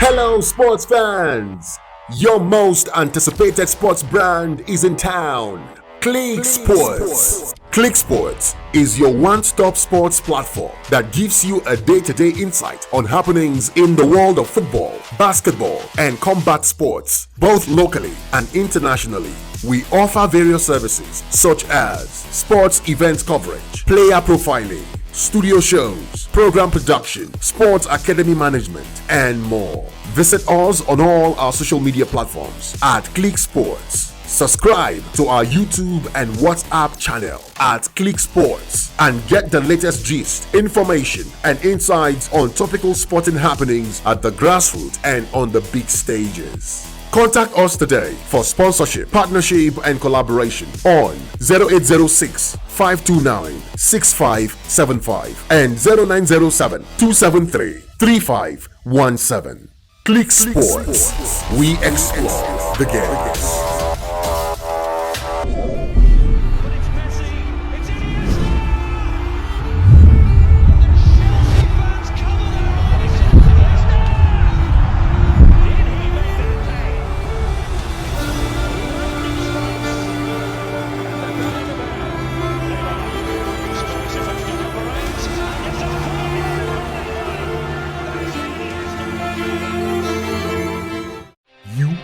Hello, sports fans! Your most anticipated sports brand is in town. Click Sports. Click Sports is your one-stop sports platform that gives you a day-to-day insight on happenings in the world of football, basketball, and combat sports, both locally and internationally. We offer various services such as sports event coverage, player profiling, studio shows, program production, sports academy management, and more. Visit us on all our social media platforms at Click Sports. Subscribe to our YouTube and WhatsApp channel at Click Sports and get the latest gist, information, and insights on topical sporting happenings at the grassroots and on the big stages. Contact us today for sponsorship, partnership, and collaboration on 0806 529 6575 and 0907 273 3517. Click Sports. We explore the game.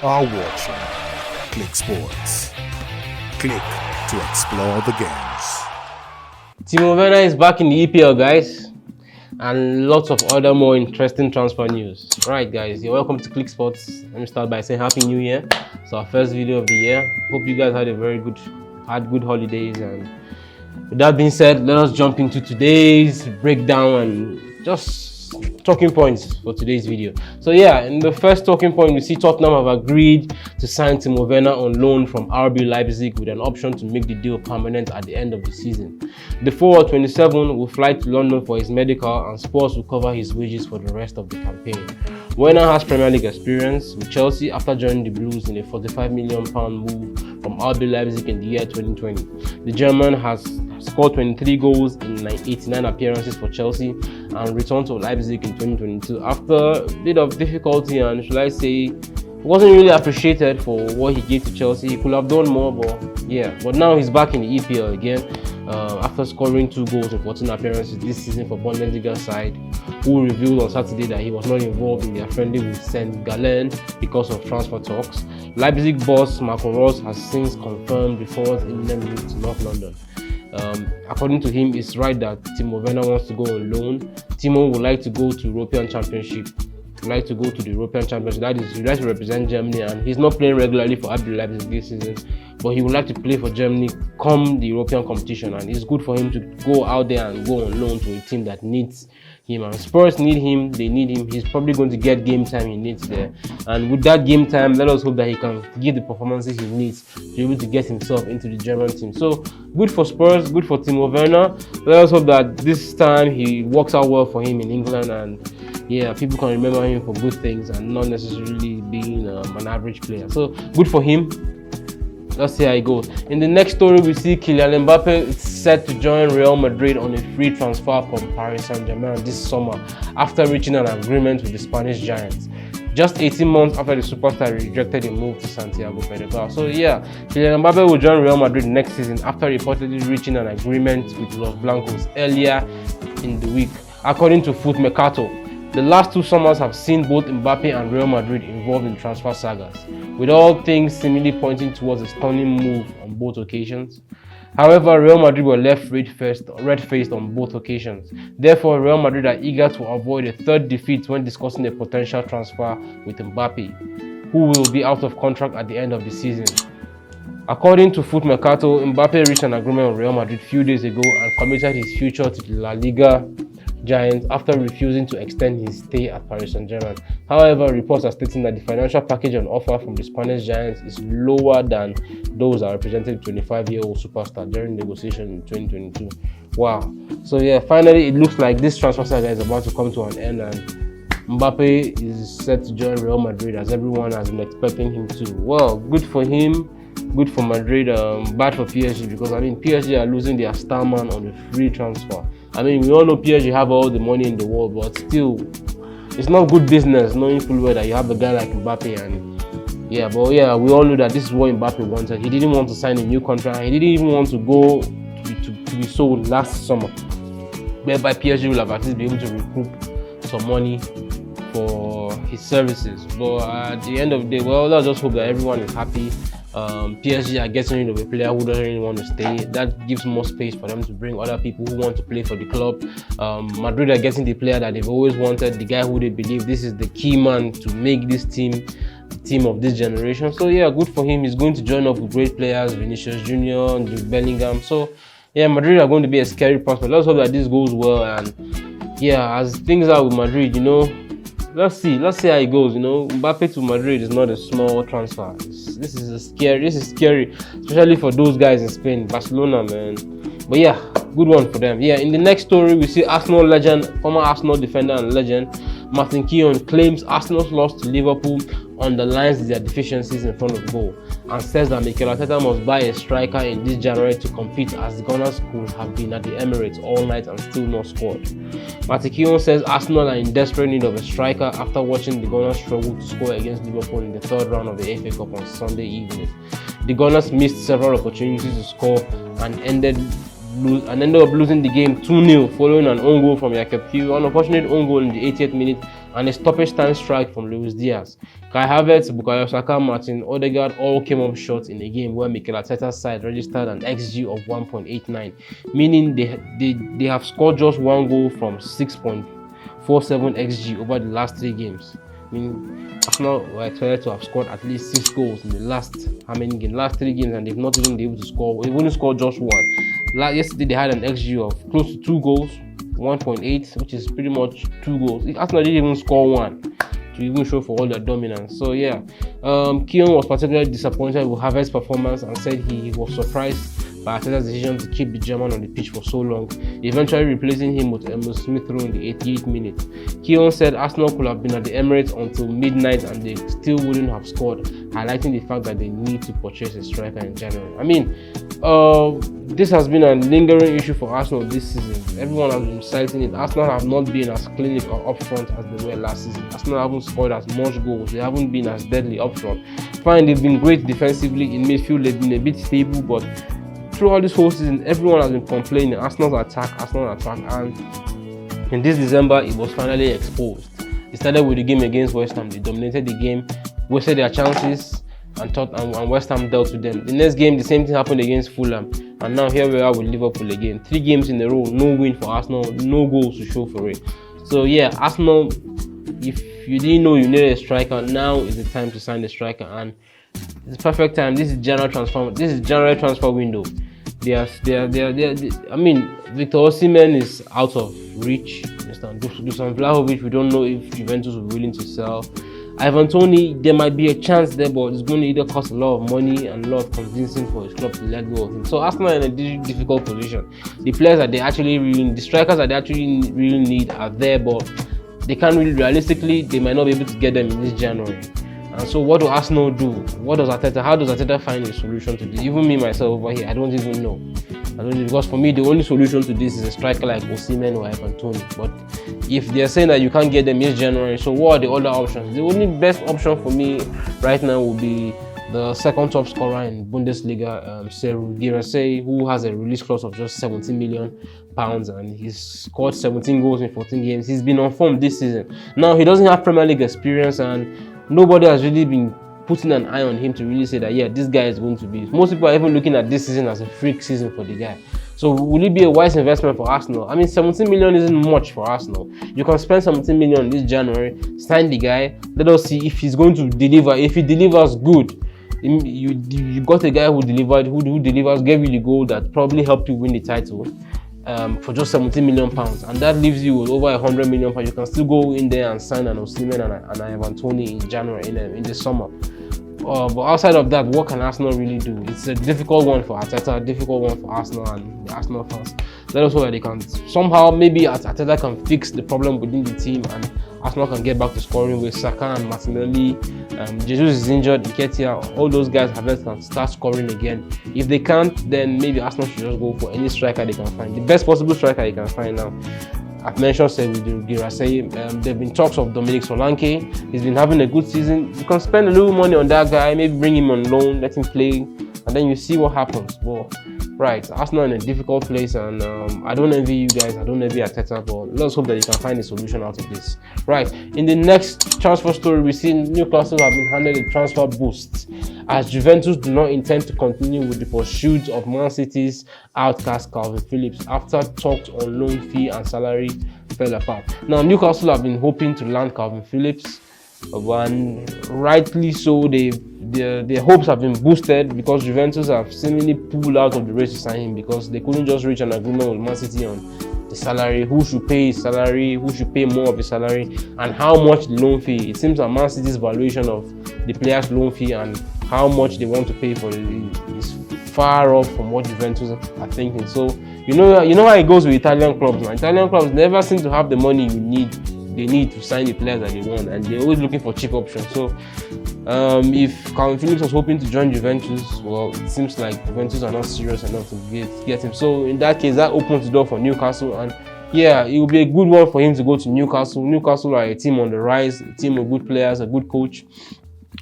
Are watching Click Sports. Click to explore the games. Timo Werner is back in the EPL, guys, and lots of other more interesting transfer news. Right, guys, you're welcome to Click Sports. Let me start by saying Happy New Year. It's our first video of the year. Hope you guys had good holidays. And with that being said, let us jump into today's breakdown and just talking points for today's video. So yeah, in the first talking point, we see Tottenham have agreed to sign Timo Werner on loan from RB Leipzig with an option to make the deal permanent at the end of the season. The forward 27 will fly to London for his medical, and Spurs will cover his wages for the rest of the campaign. Werner has Premier League experience with Chelsea after joining the Blues in a £45 million move from RB Leipzig in the year 2020. The German has scored 23 goals in 89 appearances for Chelsea and returned to Leipzig in 2022 after a bit of difficulty, and should I say, wasn't really appreciated for what he gave to Chelsea. He could have done more, but now he's back in the EPL again after scoring 2 goals in 14 appearances this season for Bundesliga side, who revealed on Saturday that he was not involved in their friendly with St Gallen because of transfer talks. Leipzig boss Marco Rose has since confirmed the forward's imminent move to North London. According to him, it's right that Timo Werner wants to go on loan. Timo would like to go to European Championship. That is, he would like to represent Germany, and he's not playing regularly for RB Leipzig this season, but he would like to play for Germany come the European competition, and it's good for him to go out there and go on loan to a team that needs him. And Spurs need him, they need him. He's probably going to get game time he needs there, and with that game time, let us hope that he can give the performances he needs to be able to get himself into the German team. So good for Spurs, good for Timo Werner. Let us hope that this time he works out well for him in England, and yeah, people can remember him for good things and not necessarily being an average player. So good for him. Let's see how it goes. In the next story, we see Kylian Mbappe is set to join Real Madrid on a free transfer from Paris St Gallen this summer after reaching an agreement with the Spanish giants, just 18 months after the superstar rejected a move to Santiago Bernabeu. So yeah, Kylian Mbappe will join Real Madrid next season after reportedly reaching an agreement with Los Blancos earlier in the week. According to Foot Mercato, the last 2 summers have seen both Mbappe and Real Madrid involved in transfer sagas, with all things seemingly pointing towards a stunning move on both occasions. However, Real Madrid were left red-faced on both occasions. Therefore, Real Madrid are eager to avoid a third defeat when discussing a potential transfer with Mbappe, who will be out of contract at the end of the season. According to Foot Mercato, Mbappe reached an agreement with Real Madrid a few days ago and committed his future to the La Liga Giants after refusing to extend his stay at Paris Saint-Germain. However, reports are stating that the financial package on offer from the Spanish Giants is lower than those that represented the 25-year-old superstar during negotiation in 2022. Wow. So yeah, finally it looks like this transfer saga is about to come to an end, and Mbappe is set to join Real Madrid as everyone has been expecting him to. Well, good for him. Good for Madrid, bad for PSG, because I mean PSG are losing their star man on a free transfer. I mean, we all know PSG have all the money in the world, but still, it's not good business knowing full well that you have a guy like Mbappe. And yeah, but yeah, we all know that this is what Mbappe wanted. He didn't want to sign a new contract. He didn't even want to go to be sold last summer, whereby PSG will have at least be able to recoup some money for his services. But at the end of the day, well, let's just hope that everyone is happy. PSG are getting rid of a player who doesn't really want to stay. That gives more space for them to bring other people who want to play for the club. Madrid are getting the player that they've always wanted, the guy who they believe this is the key man to make this team the team of this generation. So yeah, good for him. He's going to join up with great players, Vinicius Junior, Jude Bellingham. So yeah, Madrid are going to be a scary prospect. Let's hope that this goes well. And yeah, as things are with Madrid, let's see how it goes. Mbappe to Madrid is not a small transfer. This is scary, especially for those guys in Spain, Barcelona, man. But yeah, good one for them. Yeah, in the next story, we see Arsenal legend, former Arsenal defender and legend, Martin Keown claims Arsenal's loss to Liverpool underlines their deficiencies in front of goal and says that Mikel Arteta must buy a striker in this January to compete, as the Gunners could have been at the Emirates all night and still not scored. Martin Keown says Arsenal are in desperate need of a striker after watching the Gunners struggle to score against Liverpool in the third round of the FA Cup on Sunday evening. The Gunners missed several opportunities to score and ended up losing the game 2-0 following an own goal from Jakob Pugh, an unfortunate own goal in the 80th minute, and a stoppage time strike from Luis Diaz. Kai Havertz, Bukayo Saka, Martin Odegaard all came up short in a game where Mikel Arteta's side registered an XG of 1.89, meaning they have scored just one goal from 6.47 XG over the last 3 games. I mean, Arsenal were expected to have scored at least 6 goals in the last 3 games, and they've not even been able to score. They've only scored just one. Yesterday they had an XG of close to 2 goals, 1.8, which is pretty much 2 goals. Arsenal didn't even score one to even show for all their dominance. So yeah, Keown was particularly disappointed with Havertz's performance and said he was surprised by Arteta's decision to keep the German on the pitch for so long, eventually replacing him with Emil Smith Rowe in the 88th minute. Keown said Arsenal could have been at the Emirates until midnight and they still wouldn't have scored, highlighting the fact that they need to purchase a striker in January. I mean, this has been a lingering issue for Arsenal this season. Everyone has been citing it. Arsenal have not been as clinical up front as they were last season. Arsenal haven't scored as much goals. They haven't been as deadly up front. Fine, they've been great defensively. In midfield, they've been a bit stable, but throughout this whole season, everyone has been complaining Arsenal's attack, and in this December, it was finally exposed. It started with the game against West Ham. They dominated the game, wasted their chances, and West Ham dealt with them. The next game, the same thing happened against Fulham, and now here we are with Liverpool again. 3 games in a row, no win for Arsenal, no goals to show for it. So yeah, Arsenal, if you didn't know you needed a striker, now is the time to sign the striker, and it's perfect time. This is January transfer window. I mean, Victor Osimhen is out of reach. Dusan Vlahovic, we don't know if Juventus will be willing to sell. Ivan Toney, there might be a chance there, but it's going to either cost a lot of money and a lot of convincing for his club to let go of him. So Arsenal are in a difficult position. The players that the strikers that they actually really need are there, but they can't really, realistically, they might not be able to get them in this January. And so what do Arsenal do? How does Arteta find a solution to this? Even me, myself over here, I don't even know. Because for me, the only solution to this is a striker like Osimhen or Ivan Toney. But if they're saying that you can't get them in January, so what are the other options? The only best option for me right now would be the second top scorer in Bundesliga, Seru Girassi, who has a release clause of just £17 million, and he's scored 17 goals in 14 games. He's been on form this season. Now, he doesn't have Premier League experience, and nobody has really been putting an eye on him to really say that, yeah, this guy is going to be. Most people are even looking at this season as a freak season for the guy. So will it be a wise investment for Arsenal? I mean, 17 million isn't much for Arsenal. You can spend 17 million this January, sign the guy, let us see if he's going to deliver. If he delivers good, you got a guy who delivers, gave you the goal that probably helped you win the title. For just 17 million pounds, and that leaves you with over 100 million pounds. You can still go in there and sign an Osimhen and an Ivan Toney in January, in the summer. But outside of that, what can Arsenal really do? It's a difficult one for Arteta, a difficult one for Arsenal and the Arsenal fans. Let us hope that they can somehow, maybe Arteta can fix the problem within the team and Arsenal can get back to scoring with Saka and Martinelli. Jesus is injured, Nketiah, all those guys can start scoring again. If they can't, then maybe Arsenal should just go for any striker they can find. The best possible striker they can find now. I've mentioned Sekou Girassi. There've been talks of Dominic Solanke. He's been having a good season. You can spend a little money on that guy, maybe bring him on loan, let him play, and then you see what happens. But right, Arsenal in a difficult place, and I don't envy you guys. I don't envy Arteta, but let's hope that you can find a solution out of this. Right, in the next transfer story, we see Newcastle have been handed a transfer boost as Juventus do not intend to continue with the pursuit of Man City's outcast Calvin Phillips after talks on loan fee and salary fell apart. Now, Newcastle have been hoping to land Calvin Phillips, and rightly so. Their hopes have been boosted because Juventus have seemingly pulled out of the race to sign him because they couldn't just reach an agreement with Man City on the salary, who should pay his salary, who should pay more of his salary, and how much the loan fee. It seems that Man City's valuation of the player's loan fee and how much they want to pay for it is far off from what Juventus are thinking. So you know how it goes with Italian clubs. Now, Italian clubs never seem to have the money they need to sign the players that they want, and they're always looking for cheap options. So if Calvin Phillips was hoping to join Juventus, well, it seems like Juventus are not serious enough to get him. So in that case, that opens the door for Newcastle, and yeah, it will be a good one for him to go to Newcastle. Newcastle are a team on the rise, a team of good players, a good coach,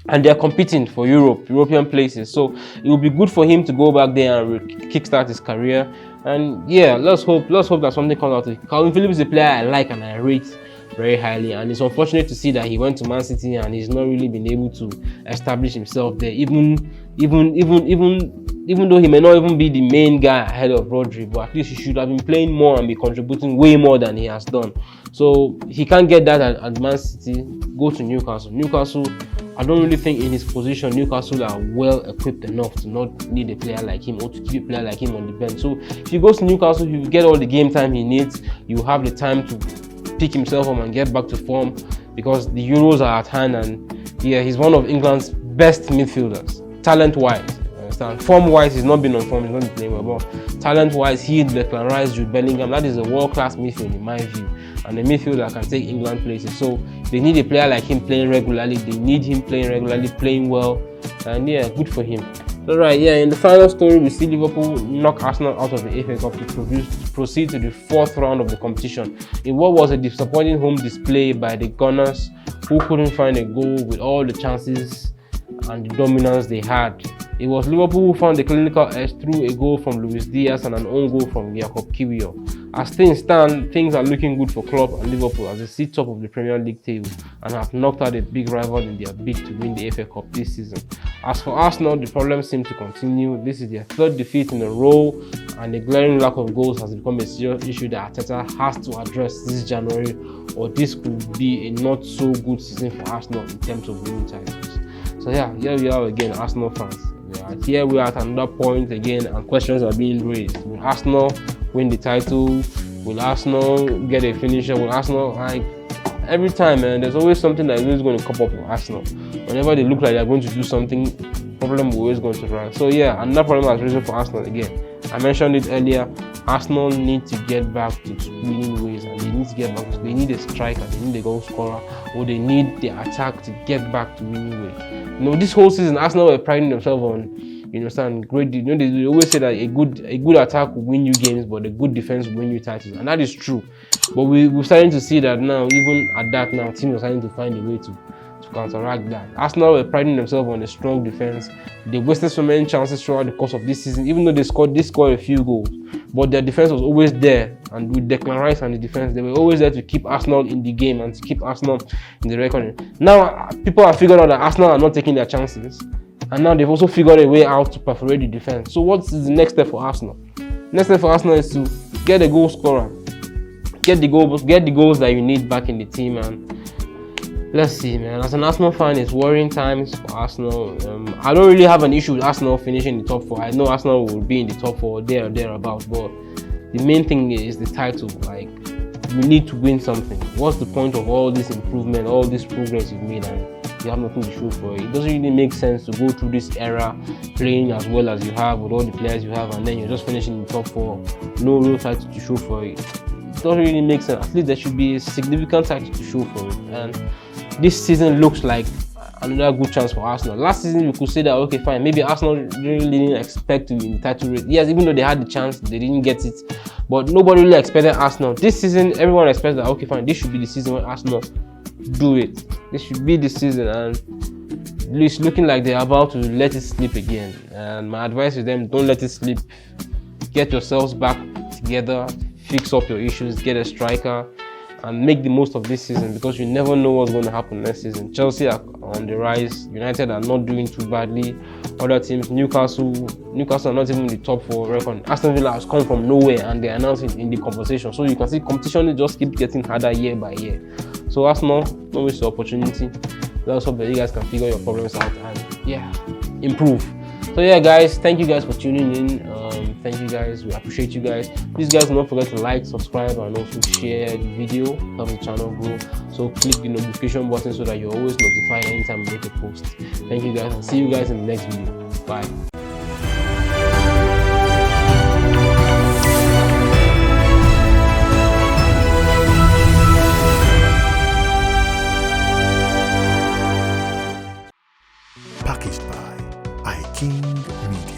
and they're competing for European places. So it will be good for him to go back there and kickstart his career. And yeah, let's hope that something comes out of it. Calvin Phillips is a player I like and I rate very highly, and it's unfortunate to see that he went to Man City and he's not really been able to establish himself there, even though he may not even be the main guy ahead of Rodri, but at least he should have been playing more and be contributing way more than he has done. So he can't get that at Man City. Go to Newcastle, I don't really think in his position Newcastle are well equipped enough to not need a player like him or to keep a player like him on the bench. So if he goes to Newcastle, he will get all the game time he needs. You have the time to pick himself up and get back to form because the Euros are at hand, and yeah, he's one of England's best midfielders, talent-wise. Form-wise, he's not been on form, he's not been playing well, but talent-wise, he, Declan Rice, Jude Bellingham, that is a world-class midfield in my view, and a midfield that can take England places. So they need a player like him playing regularly, they need him playing regularly, playing well, and yeah, good for him. So right, yeah, in the final story, we see Liverpool knock Arsenal out of the FA Cup to proceed to the fourth round of the competition in what was a disappointing home display by the Gunners, who couldn't find a goal with all the chances and the dominance they had. It was Liverpool who found the clinical edge through a goal from Luis Diaz and an own goal from Jakob Kiwior. As things stand, things are looking good for Klopp and Liverpool as they sit top of the Premier League table and have knocked out a big rival in their bid to win the FA Cup this season. As for Arsenal, the problems seem to continue. This is their third defeat in a row, and the glaring lack of goals has become a serious issue that Arteta has to address this January, or this could be a not so good season for Arsenal in terms of winning titles. So yeah, here we are again, Arsenal fans. Here we are at another point again, and questions are being raised. Will Arsenal win the title? Will Arsenal get a finisher? Will Arsenal, like every time, man, there's always something that is always going to come up with Arsenal. Whenever they look like they're going to do something, problem will always going to rise. So yeah, another problem has risen for Arsenal again. I mentioned it earlier. Arsenal need to get back to winning ways, and they need to get back. They need a striker, they need a goal scorer, or they need the attack to get back to winning ways. You know, this whole season, Arsenal were priding themselves on, great. You know, they always say that a good attack will win you games, but a good defense will win you titles, and that is true. But we're starting to see that now. Even at that now, teams are starting to find a way to counteract that. Arsenal were priding themselves on a strong defense. They wasted so many chances throughout the course of this season, even though they scored a few goals. But their defense was always there, and with Declan Rice and the defense, they were always there to keep Arsenal in the game and to keep Arsenal in the reckoning. Now, people have figured out that Arsenal are not taking their chances, and now they've also figured a way out to perforate the defense. So what is the next step for Arsenal? Next step for Arsenal is to get a goal scorer, get the goals that you need back in the team, and let's see, man. As an Arsenal fan, it's worrying times for Arsenal. I don't really have an issue with Arsenal finishing the top 4. I know Arsenal will be in the top 4 there or thereabouts, but the main thing is the title. Like, you need to win something. What's the point of all this improvement, all this progress you've made, and you have nothing to show for it? It doesn't really make sense to go through this era playing as well as you have with all the players you have, and then you're just finishing in the top 4. No real title to show for it. It doesn't really make sense. At least there should be a significant title to show for it. And this season looks like another good chance for Arsenal. Last season, we could say that, okay, fine, maybe Arsenal really didn't expect to be in the title race. Yes, even though they had the chance, they didn't get it. But nobody really expected Arsenal. This season, everyone expects that, okay, fine, this should be the season when Arsenal do it. This should be the season, and it's looking like they're about to let it slip again. And my advice to them, don't let it slip. Get yourselves back together, fix up your issues, get a striker, and make the most of this season, because you never know what's going to happen next season. Chelsea are on the rise. United are not doing too badly. Other teams, Newcastle are not even in the top 4 record. Aston Villa has come from nowhere and they are now in the conversation. So you can see competition just keep getting harder year by year. So Arsenal, don't waste the opportunity. Let's hope that you guys can figure your problems out and improve. So guys, thank you guys for tuning in. Thank you guys, we appreciate you guys. Please guys, don't forget to like, subscribe, and also share the video, help the channel grow. So click the notification button so that you're always notified anytime we make a post. Thank you guys, and see you guys in the next video. Bye. Packaged by iKing Media.